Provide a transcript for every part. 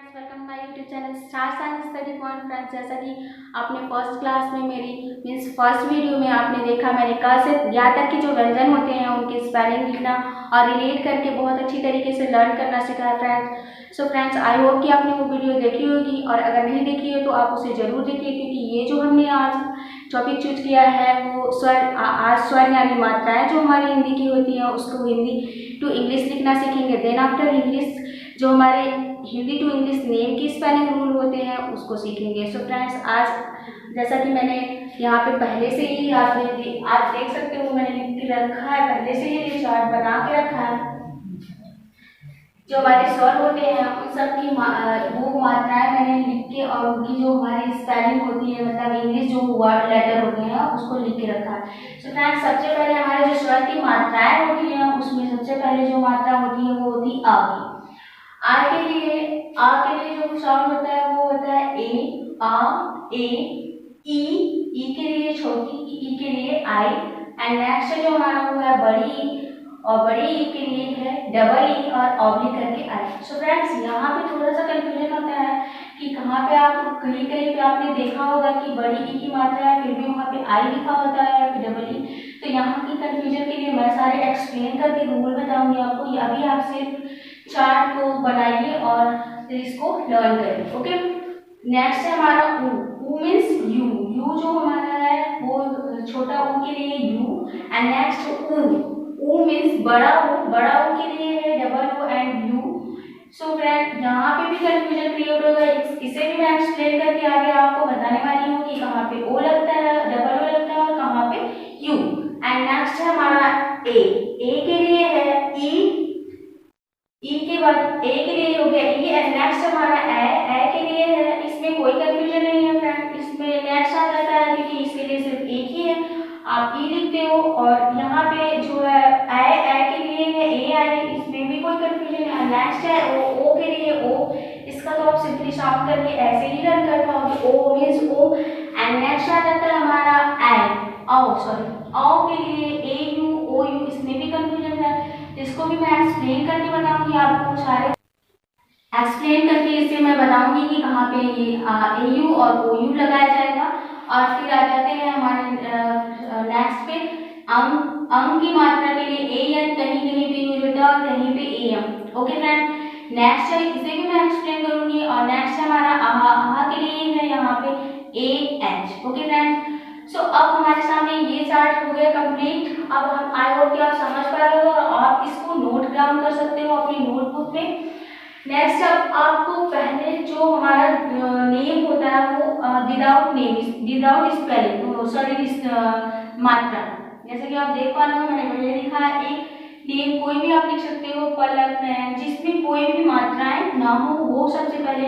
Friends, welcome my YouTube channel star signs study point. Friends, जैसा कि आपने first class में मेरी मीन्स फर्स्ट वीडियो में आपने देखा, मैंने क से या तक के जो व्यंजन होते हैं उनके स्पेलिंग लिखना और रिलेट करके बहुत अच्छी तरीके से लर्न करना सिखाया friends. So friends, I hope कि आपने वो वीडियो देखी होगी, और अगर नहीं देखी है तो आप उसे ज़रूर देखिए, क्योंकि ये जो हमने आज टॉपिक चूज किया है वो स्वर यानी मात्राएं जो हमारी हिंदी की होती हैं उसको हिंदी टू इंग्लिश लिखना सीखेंगे। देन आफ्टर इंग्लिश जो हमारे हिंदी टू इंग्लिश नेम की स्पेलिंग रूल होते हैं उसको सीखेंगे। सो फ्रेंड्स, आज जैसा कि मैंने यहाँ पे पहले से ही आप देख सकते हो, मैंने लिख के रखा है, पहले से ही ये चार्ट बना के रखा है। जो हमारे स्वर होते हैं उन सब की वो मात्राएं मैंने लिख के, और उनकी जो हमारी स्पेलिंग होती है मतलब इंग्लिश जो वर्ड लेटर होते हैं उसको लिख के रखा है। सो फ्रेंड्स, सबसे पहले हमारे जो स्वर की मात्राएं होती हैं उसमें सबसे पहले जो मात्रा होती है वो होती है आ की। आ के लिए जो साउंड होता है वो होता है ए, आ, ए, ई के लिए छोटी ई के लिए आई, एंड नेक्स्ट जो हमारा वो है बड़ी ई, और बड़ी ई के लिए है डबल ई और ऑब्लिक करके आई। सो फ्रेंड्स, यहाँ पे थोड़ा सा कंफ्यूजन होता है कि कहाँ पे आप कहीं पे आपने देखा होगा कि बड़ी ई की मात्रा है फिर भी वहाँ पे आई लिखा होता है फिर डबल ई। तो यहाँ की कंफ्यूजन के लिए मैं सारे एक्सप्लेन करके रूल बताऊंगी आपको। अभी आप सिर्फ चार्ट को बनाइए और इसको लर्न करिए। ओके, नेक्स्ट है हमारा ऊ मीन्स यू। यू जो हमारा है वो छोटा ऊ के लिए यू, एंड नेक्स्ट ऊ मीन्स बड़ा ऊ के लिए है double O and U. So friend, यहाँ पे भी कंफ्यूजन क्रिएट होगा, इसे भी मैं एक्सप्लेन करके आगे आपको बताने वाली हूँ कि कहाँ पे ओ लगता है डबल ओ लगता है और कहाँ पे यू। एंड नेक्स्ट है हमारा ए के लिए है ई के बाद ए के लिए हो गया ई, एंड नेक्स्ट हमारा ए के लिए है। इसमें कोई कंफ्यूजन नहीं है फ्रेंड, इसमें नेक्स्ट आ जाता है क्योंकि इसके लिए सिर्फ एक ही है, आप ई लिखते हो। और यहाँ पे जो है ए के लिए है ए आई, इसमें भी कोई कंफ्यूजन है। नेक्स्ट है ओ के लिए ओ, इसका तो आप सिंपली साउंड करके ऐसे ही लर्न कर पाओगे, O means O. And next आ जाता है हमारा औ के लिए ए यू ओ यू, इसमें भी कंफ्यूजन है, इसको भी मैं एक्सप्लेन करके बताऊंगी आपको। सारे एक्सप्लेन करके इससे मैं बताऊंगी कि कहाँ पे ये ए यू और ओ यू लगाया जाएगा। और फिर आ जाते हैं हमारे नेक्स्ट पे अंक की मात्रा के लिए ए एन, कहीं कहीं पे यूज होता है और कहीं पे A M. Okay friend, next है इसे भी मैं एक्सप्लेन करूंगी। और नेक्स्ट है हमारा आहा के लिए है यहाँ पे ए एच। ओके फ्रेंड, सो अब हमारे सामने ये चार्ट हो गया कंप्लीट। अब हम आई होप कि आप समझ पा रहे हो और आप इसको नोट डाउन कर सकते हो अपनी नोटबुक में। नेक्स्ट, अब आपको पहले जो हमारा नेम होता है वो विदाउट स्पेलिंग सॉरी मात्रा, जैसे कि आप देख पा रहे हो मैंने पहले लिखा है एक नेम, कोई भी आप लिख सकते हो पलक नयन, जिसमें कोई भी मात्राएं ना हो वो सबसे पहले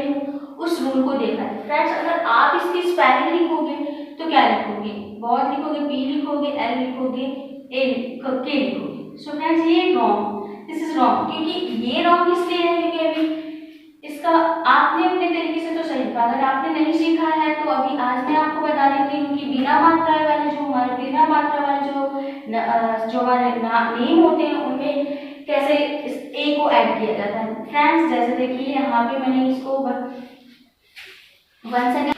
उस रूल को देखा है। फ्रेंड्स, अगर आप इसकी स्पेलिंग लिखोगे तो क्या लिखोगे, बहुत लिखोगे, पी लिखोगे, एल लिखोगे, ए के लिखोगे। सो फ्रेंड्स, ये रॉन्ग, दिस इज रॉन्ग, क्योंकि ये रॉन्ग इसलिए है क्योंकि अभी इसका आपने अपने तरीके से तो सही लिखा, अगर आपने नहीं सीखा है तो अभी आज मैं आपको बता देती हूँ कि बिना मात्रा वाले जो हमारे नेम होते हैं उनमें कैसे इस ए को ऐड किया जाता है। फ्रेंड्स, जैसे देखिए यहाँ पे मैंने इसको वन सेकेंड,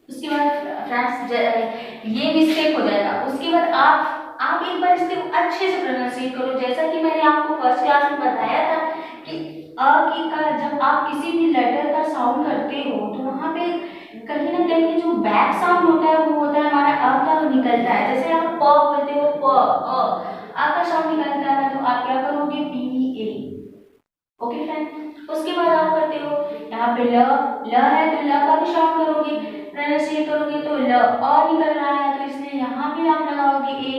उसके बाद फ्रेंड्स ये मिस्टेक हो जाएगा। उसके बाद आप एक बार इसको अच्छे से प्रोनाउंसिएट करो, जैसा कि मैंने आपको फर्स्ट क्लास में बताया था कि अ की का जब आप किसी भी लेटर का साउंड करते हो तो वहाँ पे कहीं ना कहीं जो बैक साउंड होता है वो होता है हमारा अ का निकलता है। जैसे आप प बोलते हो प अ का साउंड निकलता है तो आप क्या करोगे पी ए। ओके फ्रेंड, उसके बाद आप करते हो यहाँ पे ल है तो ल का भी साउंड करोगे, प्रोनाउंसिएट करोगे तो ल और निकल रहा है तो इसलिए यहाँ पे आप लगाओगे ए।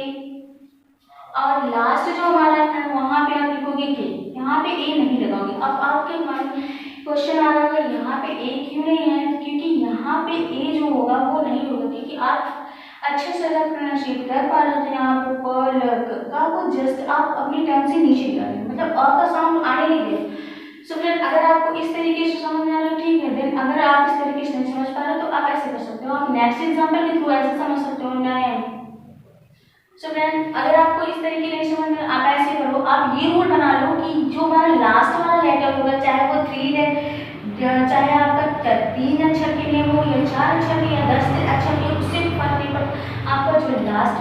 और लास्ट जो हमारा है वहाँ पे आप लिखोगे के, यहाँ पे ए नहीं लगाओगे। अब आपके मन क्वेश्चन आ रहा है यहाँ पे ए क्यों नहीं है, क्योंकि यहाँ पे ए जो होगा वो नहीं होगा, क्योंकि आप अच्छे से अगर प्रोनाउंसिएट कर पा रहे हो यहाँ पे प का को जस्ट आप अपनी टंग से नीचे गिरा रहे हो, मतलब अ का साउंड आने नहीं दे। सो फ्रेंड, अगर आपको इस तरीके से समझ में आ रहा है ठीक है, देन अगर आप इस तरीके से नहीं समझ पा रहे हो तो आप ऐसे कर सकते हो, आप नेक्स्ट एग्जाम्पल के थ्रू ऐसे समझ सकते हो। सो फ्रेंड, अगर आपको इस तरीके नहीं समझ में, आप ऐसे करो, आप ये रूल बना लो कि जो हमारा लास्ट वाला लेटर होगा, चाहे वो 3 चाहे आपका 3 अक्षर के लिए हो या 4 अक्षर के या 10 अक्षर के, उससे भी फर्क नहीं पड़ता। आपका जो लास्ट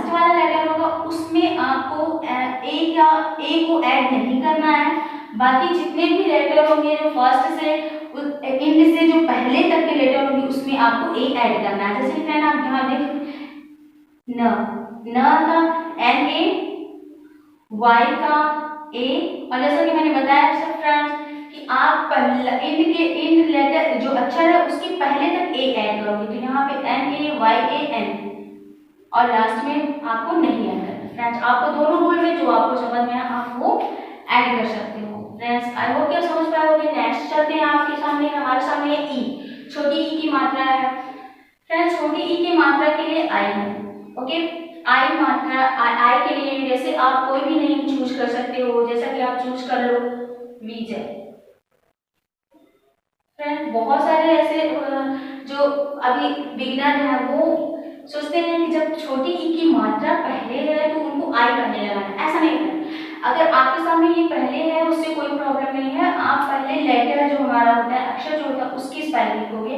वाला लेटर होगा उसमें आपको ए को ऐड नहीं करना है। बाकी जितने भी लेटर होंगे जो फर्स्ट से एंड से जो पहले तक के लेटर होंगे उसमें आपको ए ऐड करना है। जैसे फ्रेंड आप यहाँ देख, न का NA, Y का A, और जैसा कि मैंने बताया सब फ्रेंड्स कि आप इंड लेटर जो अक्षर है उसके पहले तक ए ऐड करोगे, तो यहाँ पे NAYAN, और लास्ट में आपको नहीं ऐड करना। फ्रेंड्स, आपको दोनों रूल में जो आपको समझ में है आप वो ऐड कर सकते हो। फ्रेंड्स, आई होप कि आप समझ पाओगे। नेक्स्ट चलते हैं, आपके सामने हमारे सामने ई, छोटी ई की मात्रा है। फ्रेंड्स, छोटी ई की मात्रा के लिए आई है। ओके, आई मात्रा आई के लिए जैसे आप कोई भी नेम चूज कर सकते हो, जैसा कि आप चूज कर लो विजय। फ्रेंड, बहुत सारे ऐसे जो अभी बिगिनर है वो सोचते हैं कि जब छोटी ई की मात्रा पहले है तो उनको आई पहले लगाना, ऐसा नहीं है। अगर आपके सामने ये पहले है उससे कोई प्रॉब्लम नहीं है। आप पहले लेटर जो हमारा होता है, अक्षर जो होता है उसकी स्पेलिंग लिखोगे,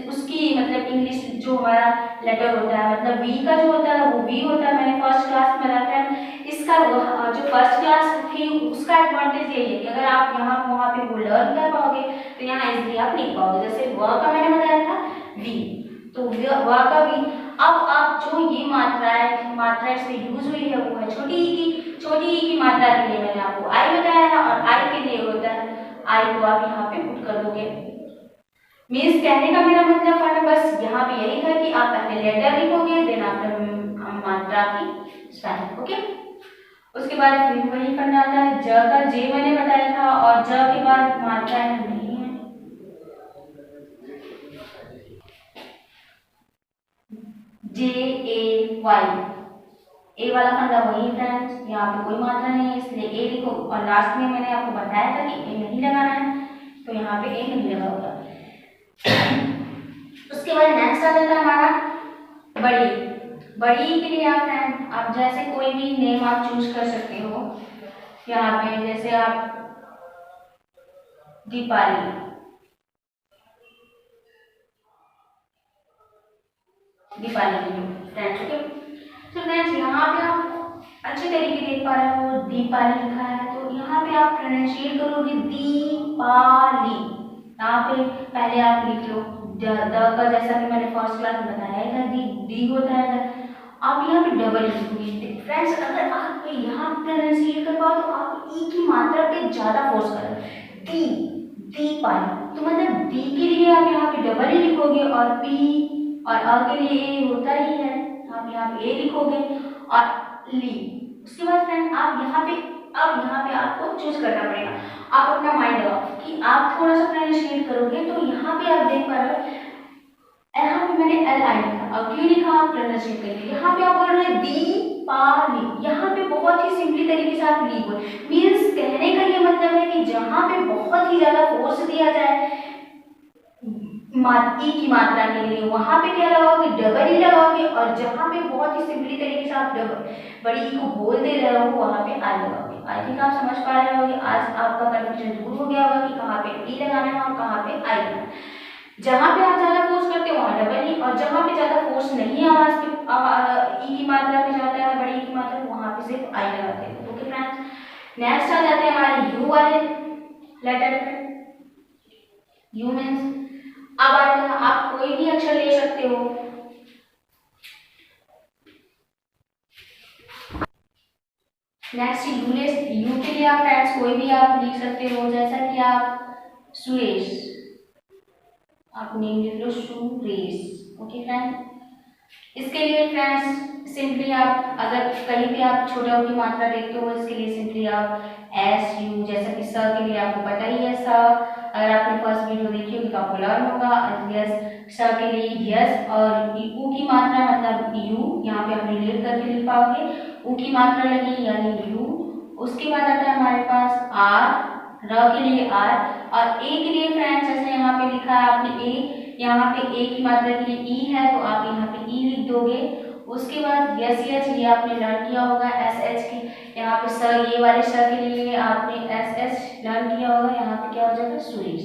उसकी मतलब इंग्लिश जो हमारा लेटर होता है, मतलब वी का जो होता है वो वी होता है। मैंने फर्स्ट क्लास में बताया है इसका, जो फर्स्ट क्लास थी उसका एडवांटेज यही है कि अगर आप यहाँ वहाँ पे वो लर्न कर पाओगे तो यहाँ इजिली आप लिख पाओगे। जैसे व का मैंने बताया था वी, तो व का वी। अब आप जो ये मात्रा इसमें यूज हुई है वो है छोटी ई की मात्रा के लिए मैंने आपको आई बताया है, और आई के लिए होता है आई को आप यहाँ पे पुट कर दोगे। मीन्स कहने का मेरा मतलब है बस यहाँ पे यही था कि आप पहले लेटर लिखोगे देन आफ्टर मात्रा की स्पेलिंग। ओके, उसके बाद फिर वही करना आता है। ज का जे मैंने बताया था, और ज के बाद मात्रा नहीं है। JAY, ए वाला फंडा वही फ्रेंड्स, यहाँ पे कोई मात्रा नहीं है इसलिए ए लिखो, और लास्ट में मैंने आपको बताया था कि ए नहीं लगाना है तो यहाँ पे ए नहीं लगा होगा। उसके बाद नेक्स्ट आ जाता है हमारा बड़ी के लिए आप जैसे कोई भी नेम आप चूज कर सकते हो। यहाँ पे जैसे आप दीपाली, फ्रेंड्स। ओके, तो फ्रेंड्स यहाँ पे आप अच्छे तरीके देख पा रहे हो दीपाली लिखा है, तो यहाँ पे आप प्रोनाउंसिएट करोगे दीपाली। यहाँ पे पहले आप लिख लो द का, जैसा कि मैंने फर्स्ट क्लास में बताया था दी होता है, आप यहाँ पे डबल लिखोगे। फ्रेंड्स, अगर आप यहाँ प्रोनाउंसिएट कर पाओ तो आप ई की मात्रा पे ज्यादा फोर्स करो, दीपाली, तो मतलब दी के लिए आप यहाँ पे डबल ही लिखोगे, और पी और अ के लिए ए होता ही है, आप यहाँ पे ए लिखोगे और ली। उसके बाद फ्रेंड आप यहाँ पे आपको चूज करना पड़ेगा। आप अपना माइंड लगाओ कि आप थोड़ा सा प्रोनाउंसिएट करोगे, तो यहाँ पे आप देख पा रहे हो यहाँ पे मैंने एल आई लिखा, और क्यों लिखा आप प्रोनाउंसिएट करिए। यहाँ पे आप बोल रहे हैं दीपाली, यहाँ पे बहुत ही सिंपली तरीके से आप ली बोल, मीन्स कहने का ये मतलब है कि जहाँ पे बहुत ही ज्यादा फोर्स दिया जाए ई की मात्रा के लिए वहां पे क्या लगाओगे, डबल ई लगाओगे, और जहां पे बहुत ही सिंपली तरीके से आप बड़ी ई को बोल दे रहे हो वहां पे आई लगाओगे। आई थिंक आप समझ पा रहे होंगे, आज आपका कंफ्यूजन दूर हो गया होगा कि कहाँ पे ई लगाना है और कहाँ पे आई लगाना है। जहां पे आप ज्यादा फोर्स करते हो वहां डबल ई, और जहां पे ज्यादा फोर्स नहीं आवाज पे ई की मात्रा में जाता है, बड़ी ई की मात्रा वहां पे सिर्फ आई लगाते हैं। ओके फ्रेंड्स, नेक्स्ट आ जाते हैं हमारे यू वाले लेटर पे। यू मीन्स अब आता है आप कोई भी अक्षर ले सकते हो। नेक्स्ट यू के लिए आप फ्रेंड्स कोई भी आप लिख सकते हो, जैसा कि आप सुरेश, आप नेम लिख लो सुरेश। ओके फ्रेंड, इसके लिए फ्रेंड्स सिंपली आप अगर कहीं भी आप छोटा की मात्रा देखते हो, इसके लिए सिंपली आप एस यू, जैसा कि स के लिए आपको पता ही है स, अगर आपने फर्स्ट वीडियो देखी होगी तो आपको लर्न होगा। यस, स के लिए यस, और ऊ की मात्रा मतलब यू, यहाँ पे आप रिलेट करके लिख पाओगे, ऊ की मात्रा लगी यानी यू। उसके बाद आता है हमारे पास आर, र के लिए आर, और ए के लिए फ्रेंड्स जैसे यहाँ पे लिखा है आपने ए, यहाँ पे ए की मात्रा के लिए ई है तो आप यहाँ पे ई लिख दोगे। उसके बाद यस एच, ये आपने लर्न किया होगा। एस एच की यहाँ पे स, ये वाले स के लिए आपने एस एच लर्न किया होगा। यहाँ पे क्या हो जाएगा? सुरेश।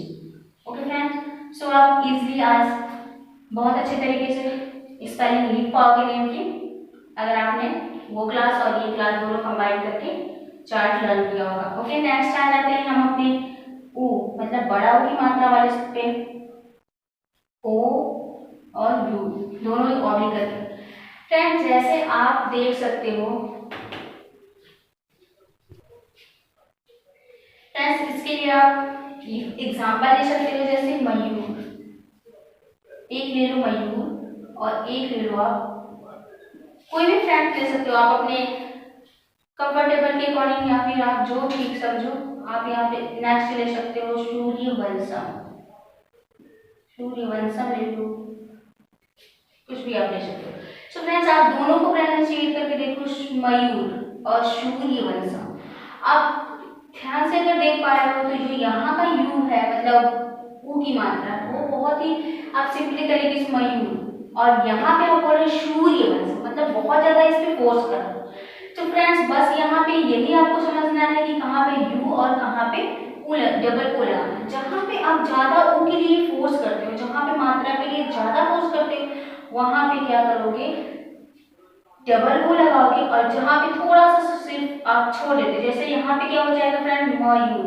ओके फ्रेंड्स, सो आप इजिली आज बहुत अच्छे तरीके से स्पेलिंग लिख पाओगे नेम की, अगर आपने वो क्लास और ये क्लास दोनों कंबाइन करके चार्ट लर्न किया होगा। ओके, नेक्स्ट आ जाते हैं हम अपने ऊ मतलब बड़ा ऊ की मात्रा वाले पे। ओ और यू दोनों ही ऑब्लिक करके। फ्रेंड्स जैसे आप देख सकते हो फ्रेंड्स, इसके लिए आप एग्जाम्पल ले सकते हो, जैसे मयूर, एक ले लो मयूर और एक ले लो आप कोई भी फ्रेंड ले सकते हो आप अपने कंफर्टेबल के अकॉर्डिंग, या फिर आप जो ठीक समझो। आप यहाँ पे नेक्स्ट ले सकते हो सूर्यवंशम, सूर्यवंशम ले लो, कुछ भी आप ले सकते हो। सो फ्रेंड्स आप दोनों को प्रोनाउंसिएट करके देखो, मयूर और सूर्यवंशम। आप ध्यान से अगर देख पा रहे हो तो जो यहाँ का यू है मतलब ऊ की मात्रा, वो बहुत ही आप सिंपली तरीके से मयूर, और यहाँ पे आप बोल रहे सूर्यवंशम, मतलब बहुत ज्यादा इस पे फोर्स कर रहे हो। तो फ्रेंड्स बस यहाँ पे यही आपको समझना है कि कहाँ पे यू और कहाँ पे ऊ डबल ओ लगाना है। जहाँ पे आप ज्यादा ऊ के लिए फोर्स करते हो, जहाँ पे मात्रा के लिए ज्यादा फोर्स करते हो, वहां पे क्या करोगे? डबल ओ लगाओगे, और जहाँ पे थोड़ा सा सिर्फ आप छोड़ देते, जैसे यहाँ पे क्या हो जाएगा फ्रेंड? मयूर,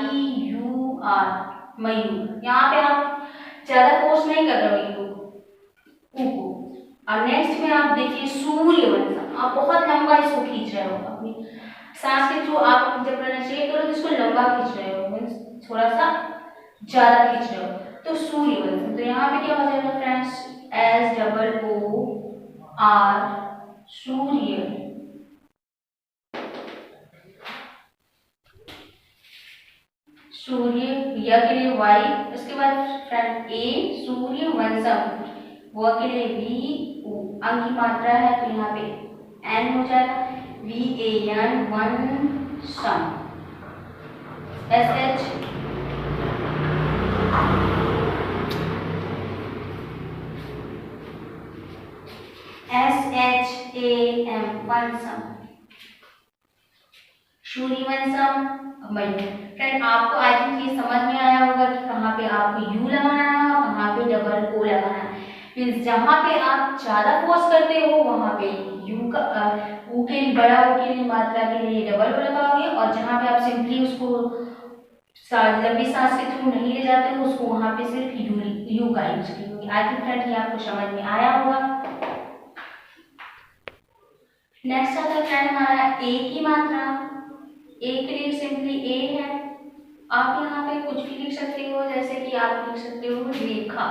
MAYUR, मयूर। यहाँ पे आप ज्यादा फोर्स नहीं कर रहे हो ऊ को। और नेक्स्ट में आप देखिए सूर्यवंशम, आप बहुत लंबा इसको खींच रहे हो, अपनी सांस के थ्रू आप जब प्रोनाउंसिएट करो तो इसको लंबा खींच रहे हो, मीन्स थोड़ा सा ज्यादा खींच रहे हो, तो सूर्यवंशम। तो यहाँ पे क्या हो जाएगा फ्रेंड्स? SOOR, सूर्य। सूर्य, य के लिए वाई, उसके बाद फ्रेंड ए, सूर्यवंशम, व के लिए वी, अंग की मात्रा है तो यहाँ पे एन हो जाएगा, VAN, वंशम। SH, SHAM, वंशम, सूर्यवंशम, मयूर। फ्रेंड आपको आई थिंक ये समझ में आया होगा कि कहाँ पे आपको यू लगाना है और कहाँ पे डबल ओ लगाना है। मीन्स जहाँ पे आप ज्यादा फोर्स करते हो वहाँ पे यू का ऊ के बड़ा ऊ के लिए मात्रा के लिए डबल ओ लगाओगे, और जहाँ पे आप सिंपली उसको लंबी सांस के थ्रू नहीं ले जाते हो उसको वहाँ पे सिर्फ यू का यूज करोगे। आई थिंक फ्रेंड ये आपको समझ में आया होगा। नेक्स्ट आता है फ्रेंड हमारा ए की मात्रा। ए के लिए सिंपली ए है, आप यहाँ पे कुछ भी लिख सकते हो, जैसे कि आप लिख सकते हो रेखा।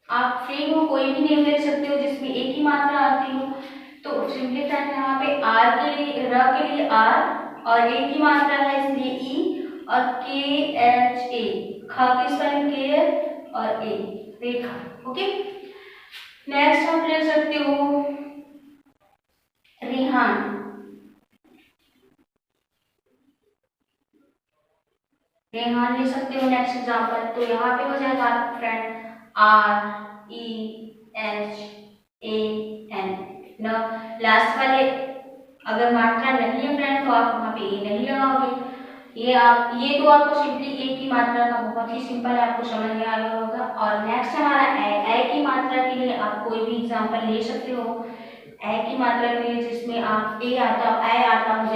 आप फ्री हो, कोई भी नेम ले सकते हो जिसमें ए की मात्रा आती हो। तो सिंपली फ्रेंड यहाँ पे आर के लिए, र के लिए आर, और ए की मात्रा है इसलिए ई, और KHA, खा की स्पेलिंग के और ए, रेखा। ओके, नेक्स्ट आप ले सकते हो रेहान। रेहान ले सकते हो नेक्स्ट एग्जांपल। तो यहाँ पे हो जाएगा फ्रेंड REHAN न, लास्ट वाले अगर मात्रा नहीं है फ्रेंड तो आप वहाँ पे ए नहीं लगाओगे। ये तो आपको सिंपली ए की मात्रा का बहुत ही सिंपल है, आपको समझ में आ गया होगा। और नेक्स्ट हमारा ए की मात्रा के लिए आप कोई भी एग्जांपल ले सकते हो। ए की मात्रा के लिए जिसमें आप ए आता हो,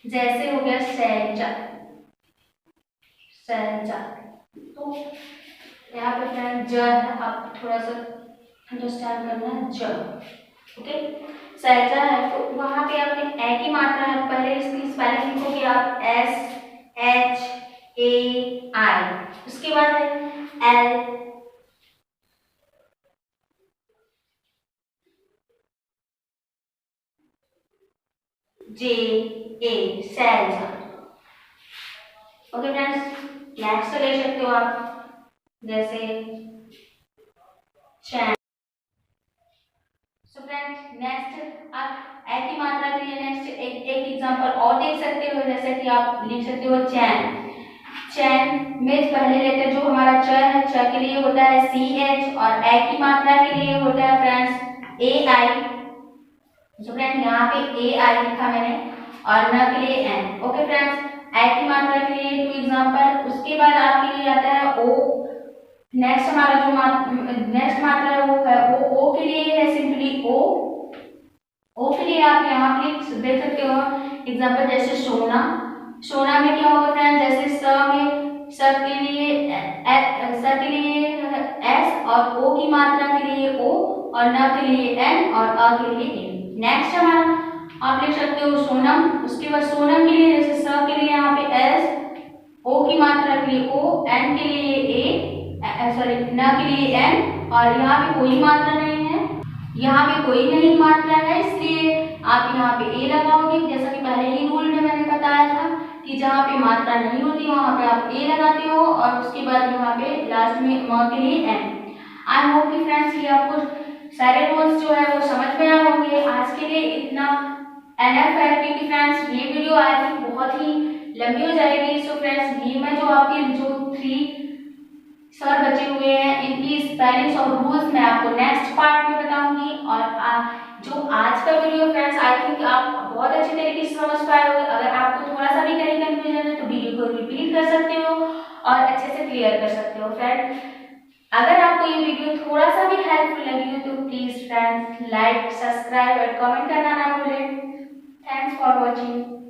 जैसे हो गया सैजा, सैजा। तो यहाँ पे फ्रेंड ज है, आप थोड़ा सा अंडरस्टैंड करना है, ज। ओके, सैजा है तो वहां पे आपने ए की मात्रा है, पहले इसकी स्पेलिंग लिखोगे आप SHAI, उसके बाद है L JA, सैजा। ओके फ्रेंड्स, नेक्स्ट ले सकते हो आप, जैसे चैन, सो फ्रेंड्स नेक्स्ट आप ए की मात्रा के लिए नेक्स्ट एक एग्जांपल और देख सकते हो, जैसे कि आप लिख सकते हो चैन। चैन में पहले लेटर जो हमारा च है, च के लिए होता है CH और ए की मात्रा के लिए होता है फ्रेंड्स AI। सो फ्रेंड्स यहाँ पे AI लिखा मैंने और न के लिए N। ओके फ्रेंड्स, ए की मात्रा के लिए 2 एग्जांपल। उसके बाद आपके लिए आता है O। नेक्स्ट हमारा जो नेक्स्ट मात्रा है वो O के लिए है, सिंपली O के लिए आप यहाँ पे देख सकते हो एग्जांपल, जैसे सोना। सोना में क्या होगा फ्रेंड्स, जैसे स के लिए S और O की मात्रा के लिए O और न के लिए N और अ के लिए A। नेक्स्ट हमारा आप लिख सकते हो सोनम। उसके बाद सोनम के लिए जैसे स के लिए यहाँ पे S, O की मात्रा के लिए O, N के लिए A, सॉरी न के लिए N और यहाँ पे कोई मात्रा नहीं है, यहाँ पे कोई नहीं मात्रा है, इसलिए आप यहाँ पे A लगाओगे। जैसा कि पहले ही रूल में मैंने बताया था कि जहाँ पे मात्रा नहीं होती वहाँ पे आप A लगाते हो और उसके बाद यहाँ पे लास्ट में म के लिए N। आई होप कि फ्रेंड्स ये आपको सारे रूल्स जो है वो समझ में आए होंगे। आज के लिए इतना एनफ है, क्योंकि फ्रेंड्स ये वीडियो आई थिंक बहुत ही लंबी हो जाएगी। सो फ्रेंड्स ये मैं जो आपके जो 3 सर बचे हुए हैं इनकी स्पेलिंग्स और रूल्स मैं आपको नेक्स्ट पार्ट में बताऊंगी। और जो आज का वीडियो फ्रेंड्स आई थिंक आप बहुत अच्छी तरीके से समझ पाए होंगे। अगर आपको थोड़ा सा भी कहीं कंफ्यूजन है तो वीडियो को रिपीट कर सकते हो और अच्छे से क्लियर कर सकते हो। फ्रेंड अगर आपको ये वीडियो थोड़ा सा भी हेल्पफुल लगी हो तो प्लीज फ्रेंड्स लाइक, सब्सक्राइब और कमेंट करना ना भूलें। Thanks for watching.